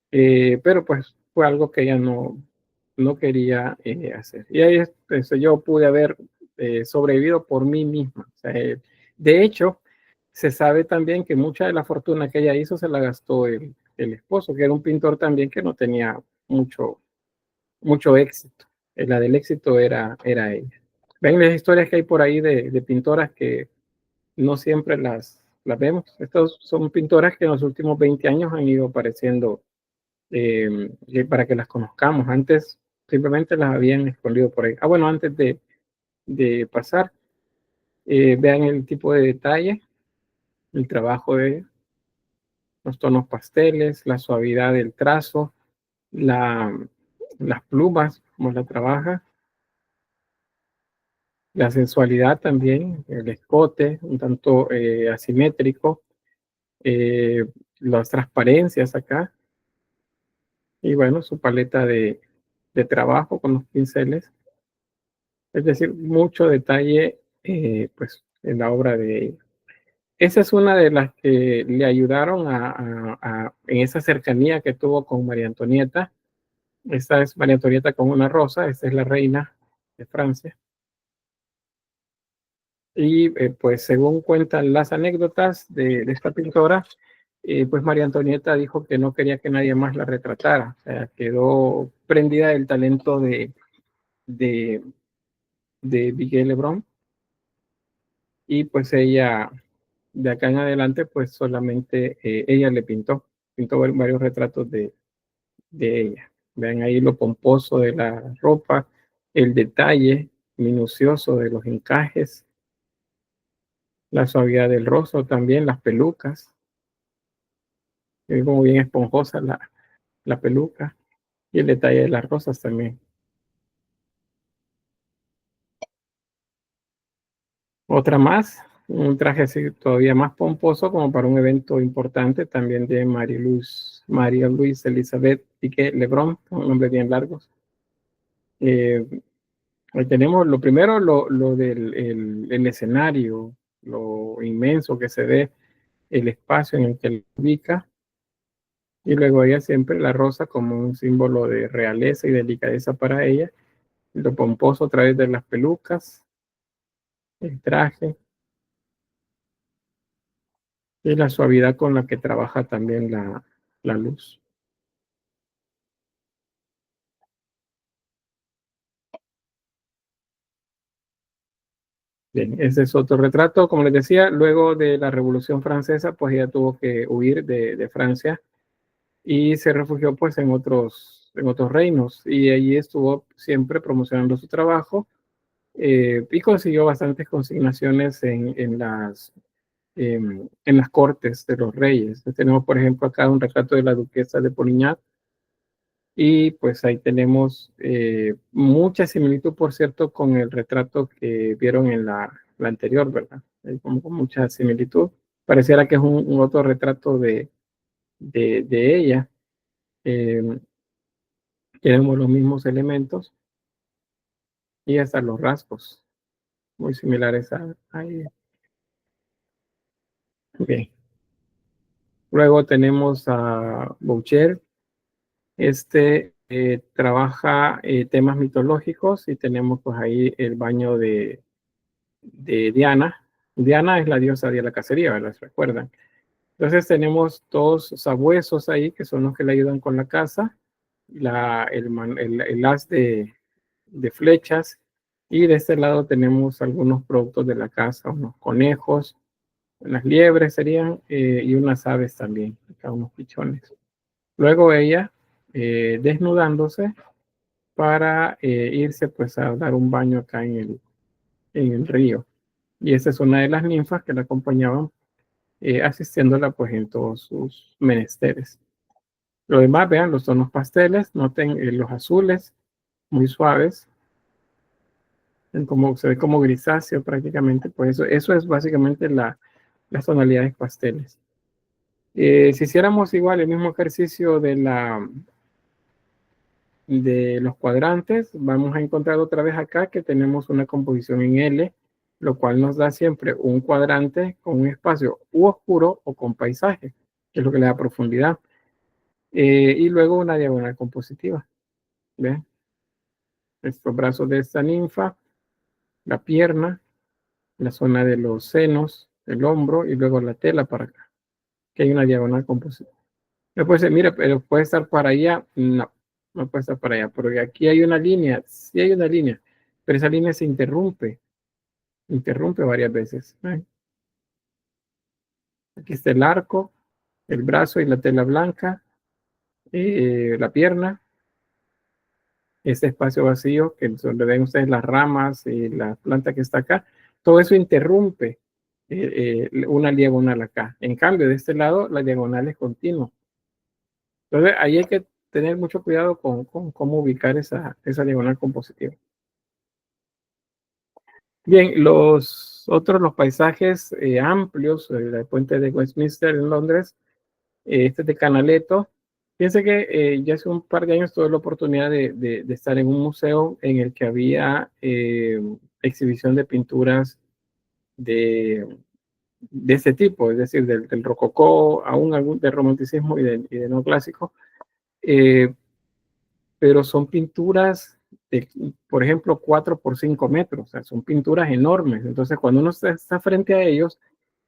Speaker 1: pero pues fue algo que ella no quería hacer. Y ahí yo pude haber sobrevivido por mí misma. O sea, de hecho, se sabe también que mucha de la fortuna que ella hizo se la gastó el esposo, que era un pintor también que no tenía mucho éxito. La del éxito era ella. Ven las historias que hay por ahí de pintoras que no siempre las vemos. Estas son pintoras que en los últimos 20 años han ido apareciendo para que las conozcamos. Antes simplemente las habían escondido por ahí. Bueno, antes de pasar, vean el tipo de detalle, el trabajo de los tonos pasteles, la suavidad del trazo, las plumas, como la trabaja, la sensualidad también, el escote, un tanto asimétrico, eh, las transparencias acá, y bueno, su paleta de trabajo con los pinceles. Es decir, mucho detalle pues, en la obra de ella. Esa es una de las que le ayudaron en esa cercanía que tuvo con María Antonieta. Esta es María Antonieta con una rosa, esta es la reina de Francia. Y pues según cuentan las anécdotas de esta pintora, pues María Antonieta dijo que no quería que nadie más la retratara. O sea, quedó prendida del talento de, de Miguel Lebrón. Y pues ella, de acá en adelante, pues solamente ella le pintó varios retratos de ella. Vean ahí lo pomposo de la ropa, el detalle minucioso de los encajes, la suavidad del rostro también, las pelucas, es como bien esponjosa la peluca y el detalle de las rosas también. Otra más, un traje así todavía más pomposo como para un evento importante también de María Luisa Elizabeth Piqué Lebrón, un nombre bien largos. Ahí tenemos lo primero, lo del el escenario, lo inmenso que se ve, el espacio en el que lo ubica. Y luego ella siempre la rosa como un símbolo de realeza y delicadeza para ella. Lo pomposo a través de las pelucas, el traje y la suavidad con la que trabaja también la luz. Bien, ese es otro retrato. Como les decía, luego de la Revolución Francesa, pues ella tuvo que huir de Francia y se refugió pues en otros reinos. Y allí estuvo siempre promocionando su trabajo y consiguió bastantes consignaciones en las cortes de los reyes. Entonces, tenemos, por ejemplo, acá un retrato de la duquesa de Polignac. Y pues ahí tenemos mucha similitud, por cierto, con el retrato que vieron en la anterior, ¿verdad? Hay como con mucha similitud. Pareciera que es un otro retrato de ella. Eh, Tenemos los mismos elementos y hasta los rasgos, muy similares a ella. Bien. Luego tenemos a Boucher. Trabaja temas mitológicos y tenemos pues ahí el baño de Diana. Diana es la diosa de la cacería, ¿verdad? ¿Se recuerdan? Entonces tenemos dos sabuesos ahí que son los que le ayudan con la caza, el as de flechas, y de este lado tenemos algunos productos de la caza, unos conejos, unas liebres serían, y unas aves también, acá unos pichones. Luego ella, desnudándose para irse pues a dar un baño acá en el río. Y esa es una de las ninfas que la acompañaban, asistiéndola pues en todos sus menesteres. Lo demás, vean los tonos pasteles, noten los azules muy suaves, como, se ve como grisáceo prácticamente, pues eso es básicamente las tonalidades pasteles. Si hiciéramos igual el mismo ejercicio de los cuadrantes, vamos a encontrar otra vez acá que tenemos una composición en L, lo cual nos da siempre un cuadrante con un espacio u oscuro o con paisaje, que es lo que le da profundidad. Y luego una diagonal compositiva. ¿Ven? Estos brazos de esta ninfa, la pierna, la zona de los senos, el hombro y luego la tela para acá, que hay una diagonal compositiva. Después se mira, pero puede estar para allá. No, no puede estar para allá, porque aquí hay una línea, sí hay una línea, pero esa línea se interrumpe varias veces. Aquí está el arco, el brazo y la tela blanca, la pierna, este espacio vacío, que donde ven ustedes las ramas y la planta que está acá, todo eso interrumpe una diagonal acá. En cambio, de este lado, la diagonal es continua. Entonces, ahí hay que tener mucho cuidado con cómo ubicar esa diagonal compositiva. Bien, los paisajes amplios, el puente de Westminster en Londres, este es de Canaletto. Fíjense que ya hace un par de años tuve la oportunidad de estar en un museo en el que había exhibición de pinturas de este tipo, es decir, del rococó, aún algún del romanticismo y de neoclásico. Pero son pinturas de, por ejemplo, 4 por 5 metros, o sea, son pinturas enormes. Entonces, cuando uno está frente a ellos,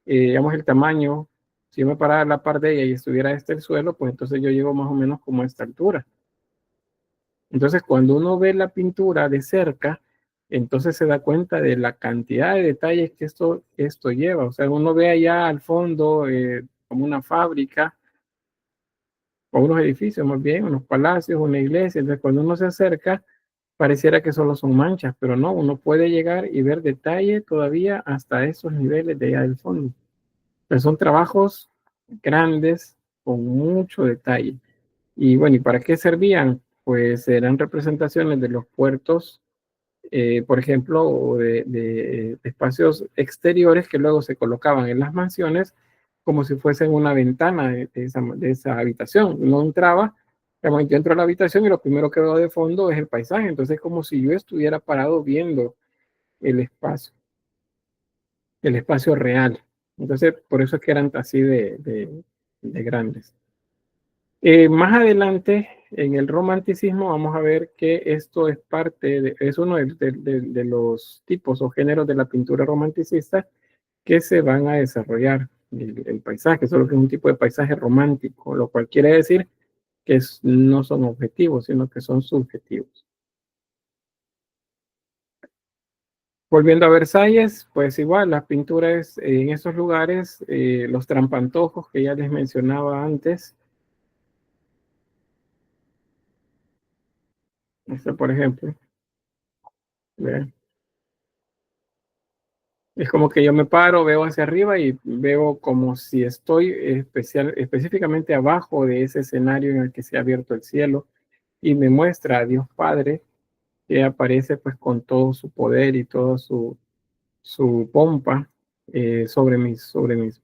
Speaker 1: digamos el tamaño, si yo me parara a la par de ella y estuviera el suelo, pues entonces yo llego más o menos como a esta altura. Entonces, cuando uno ve la pintura de cerca, entonces se da cuenta de la cantidad de detalles que esto lleva. O sea, uno ve allá al fondo como una fábrica, o unos edificios más bien, unos palacios, una iglesia. Entonces, cuando uno se acerca, pareciera que solo son manchas, pero no, uno puede llegar y ver detalle todavía hasta esos niveles de allá del fondo. Pero son trabajos grandes con mucho detalle. Y bueno, ¿y para qué servían? Pues eran representaciones de los puertos, por ejemplo, o de espacios exteriores que luego se colocaban en las mansiones como si fuesen una ventana de esa habitación. Uno entraba, Digamos, yo entro a la habitación y lo primero que veo de fondo es el paisaje, entonces es como si yo estuviera parado viendo el espacio real. Entonces, por eso es que eran así de grandes. Más adelante, en el romanticismo, vamos a ver que esto es es uno de los tipos o géneros de la pintura romanticista que se van a desarrollar. El paisaje, solo que es un tipo de paisaje romántico, lo cual quiere decir que no son objetivos, sino que son subjetivos. Volviendo a Versalles, pues igual las pinturas en esos lugares, los trampantojos que ya les mencionaba antes, este por ejemplo, ¿ve? Es como que yo me paro, veo hacia arriba y veo como si estoy específicamente abajo de ese escenario en el que se ha abierto el cielo y me muestra a Dios Padre que aparece pues con todo su poder y toda su pompa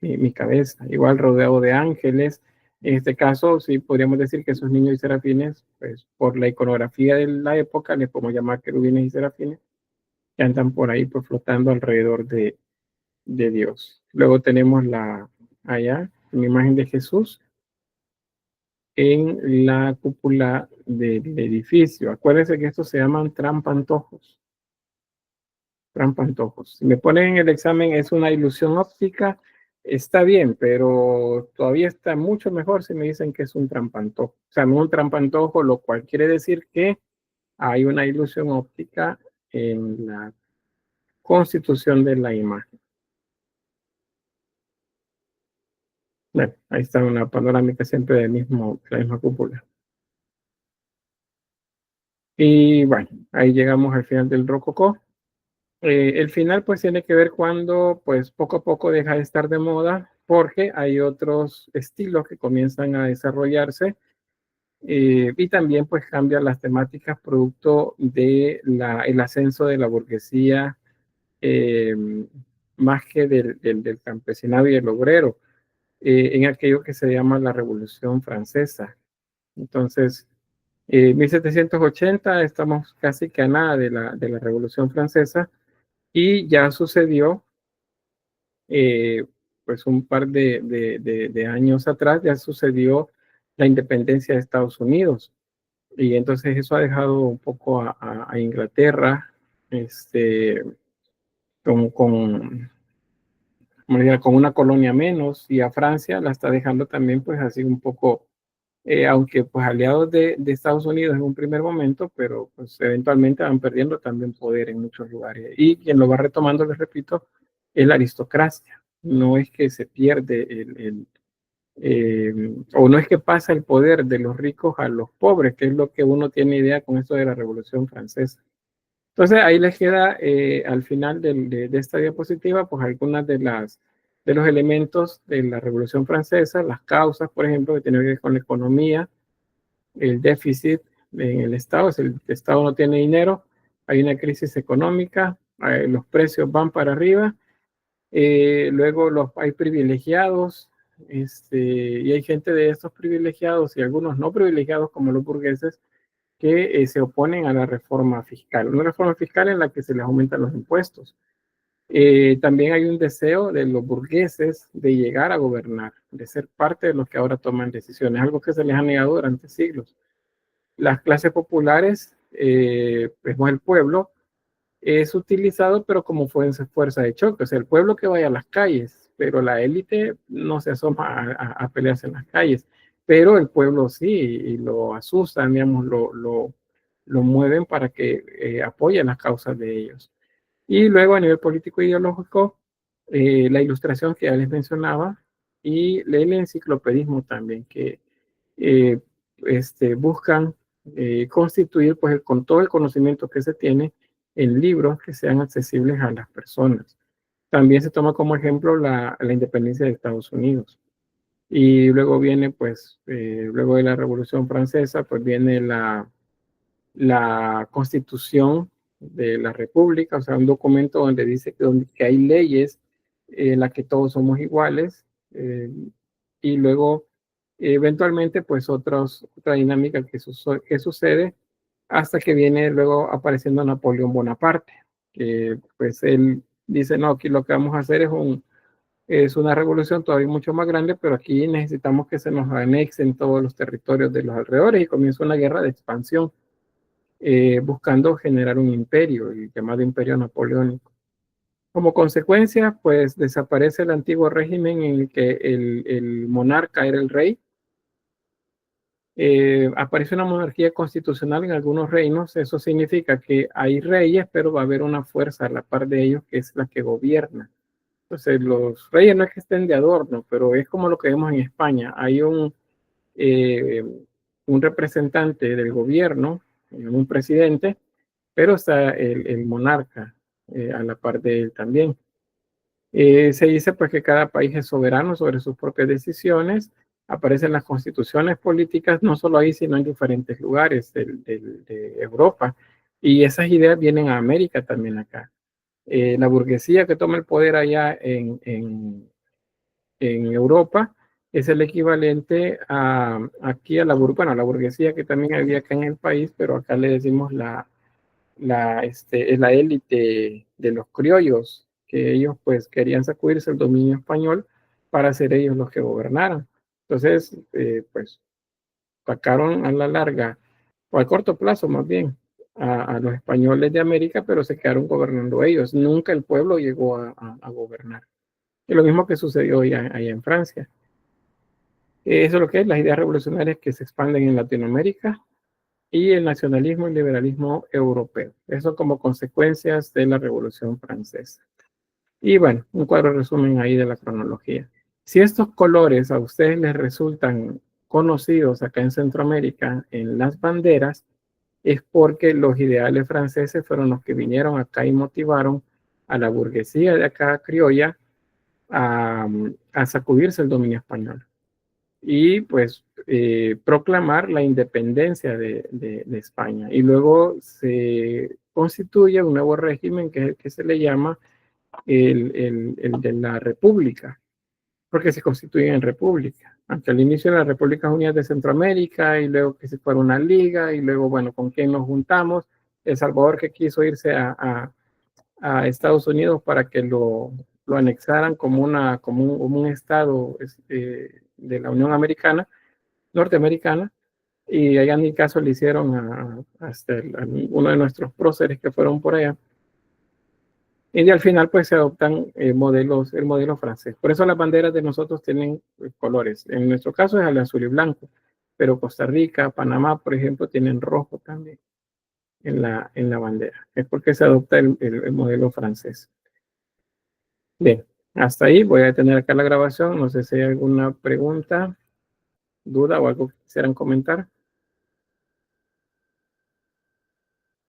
Speaker 1: mi cabeza, igual rodeado de ángeles. En este caso, sí podríamos decir que esos niños y serafines, pues por la iconografía de la época, les podemos llamar querubines y serafines, que andan por ahí pues flotando alrededor de Dios. Luego tenemos allá, una imagen de Jesús en la cúpula del edificio. Acuérdense que estos se llaman trampantojos. Trampantojos. Si me ponen en el examen es una ilusión óptica, está bien, pero todavía está mucho mejor si me dicen que es un trampantojo. O sea, no un trampantojo, lo cual quiere decir que hay una ilusión óptica en la constitución de la imagen. Bueno, ahí está una panorámica siempre la misma cúpula. Y bueno, ahí llegamos al final del rococó. El final pues tiene que ver cuando pues poco a poco deja de estar de moda porque hay otros estilos que comienzan a desarrollarse y también pues cambian las temáticas producto de el ascenso de la burguesía eh, más que del campesinado y el obrero en aquello que se llama la Revolución Francesa. Entonces, 1780 estamos casi que a nada de la Revolución Francesa y ya sucedió, pues un par de años atrás, ya sucedió la independencia de Estados Unidos. Y entonces eso ha dejado un poco a Inglaterra, con, con, con una colonia menos, y a Francia la está dejando también, pues así un poco, aunque pues aliados de Estados Unidos en un primer momento, pero pues eventualmente van perdiendo también poder en muchos lugares. Y quien lo va retomando, les repito, es la aristocracia. No es que se pierde o no es que pasa el poder de los ricos a los pobres, que es lo que uno tiene idea con esto de la Revolución Francesa. Entonces ahí les queda al final de esta diapositiva, pues algunas de los elementos de la Revolución Francesa, las causas, por ejemplo, que tienen que ver con la economía, el déficit en el Estado, si el Estado no tiene dinero, hay una crisis económica, los precios van para arriba, luego hay privilegiados, y hay gente de estos privilegiados y algunos no privilegiados como los burgueses que se oponen a la reforma fiscal. Una reforma fiscal en la que se les aumentan los impuestos. También hay un deseo de los burgueses de llegar a gobernar, de ser parte de los que ahora toman decisiones, algo que se les ha negado durante siglos. Las clases populares, pues el pueblo, es utilizado pero como fuerza de choque, o sea, el pueblo que vaya a las calles, pero la élite no se asoma a pelearse en las calles, pero el pueblo sí, y lo asustan, digamos, lo mueven para que apoyen las causas de ellos. Y luego a nivel político e ideológico, la ilustración que ya les mencionaba y el enciclopedismo también, que eh, buscan constituir pues con todo el conocimiento que se tiene en libros que sean accesibles a las personas. También se toma como ejemplo la independencia de Estados Unidos. Y luego viene pues, luego de la Revolución Francesa, pues viene la Constitución de la República, o sea, un documento donde dice que hay leyes en las que todos somos iguales, y luego Eventualmente, pues otra dinámica que sucede hasta que viene luego apareciendo Napoleón Bonaparte, que pues él dice, no, aquí lo que vamos a hacer es una revolución todavía mucho más grande, pero aquí necesitamos que se nos anexen todos los territorios de los alrededores y comienza una guerra de expansión, buscando generar un imperio, el llamado Imperio Napoleónico. Como consecuencia, pues desaparece el antiguo régimen en el que el monarca era el rey. Aparece una monarquía constitucional en algunos reinos. Eso significa que hay reyes, pero va a haber una fuerza a la par de ellos que es la que gobierna. Entonces, los reyes no es que estén de adorno, pero es como lo que vemos en España. Hay un representante del gobierno, un presidente, pero está el monarca a la par de él también. Se dice pues que cada país es soberano sobre sus propias decisiones. Aparecen las constituciones políticas, no solo ahí, sino en diferentes lugares de Europa. Y esas ideas vienen a América también acá. La burguesía que toma el poder allá en Europa es el equivalente aquí a la burguesía que también había acá en el país, pero acá le decimos es la élite de los criollos, que ellos pues querían sacudirse el dominio español para ser ellos los que gobernaran. Entonces, pues sacaron a la larga, o al corto plazo más bien, a los españoles de América, pero se quedaron gobernando ellos. Nunca el pueblo llegó a gobernar. Es lo mismo que sucedió allá en Francia. Eso es lo que es las ideas revolucionarias que se expanden en Latinoamérica y el nacionalismo y liberalismo europeo. Eso como consecuencias de la Revolución Francesa. Y bueno, un cuadro resumen ahí de la cronología. Si estos colores a ustedes les resultan conocidos acá en Centroamérica en las banderas, es porque los ideales franceses fueron los que vinieron acá y motivaron a la burguesía de acá criolla a sacudirse el dominio español y pues proclamar la independencia de España. Y luego se constituye un nuevo régimen que es el que se le llama el de la República, porque se constituyen en república. Aunque al inicio de las Repúblicas Unidas de Centroamérica y luego que se fuera una liga y luego, bueno, ¿con quién nos juntamos? El Salvador que quiso irse a Estados Unidos para que lo anexaran como un estado de la Unión Americana, norteamericana, y allá en mi caso le hicieron hasta uno de nuestros próceres que fueron por allá. Y al final pues se adoptan el modelo francés. Por eso las banderas de nosotros tienen colores. En nuestro caso es el azul y blanco, pero Costa Rica, Panamá, por ejemplo, tienen rojo también en la bandera. Es porque se adopta el modelo francés. Bien, hasta ahí voy a detener acá la grabación. No sé si hay alguna pregunta, duda o algo que quisieran comentar.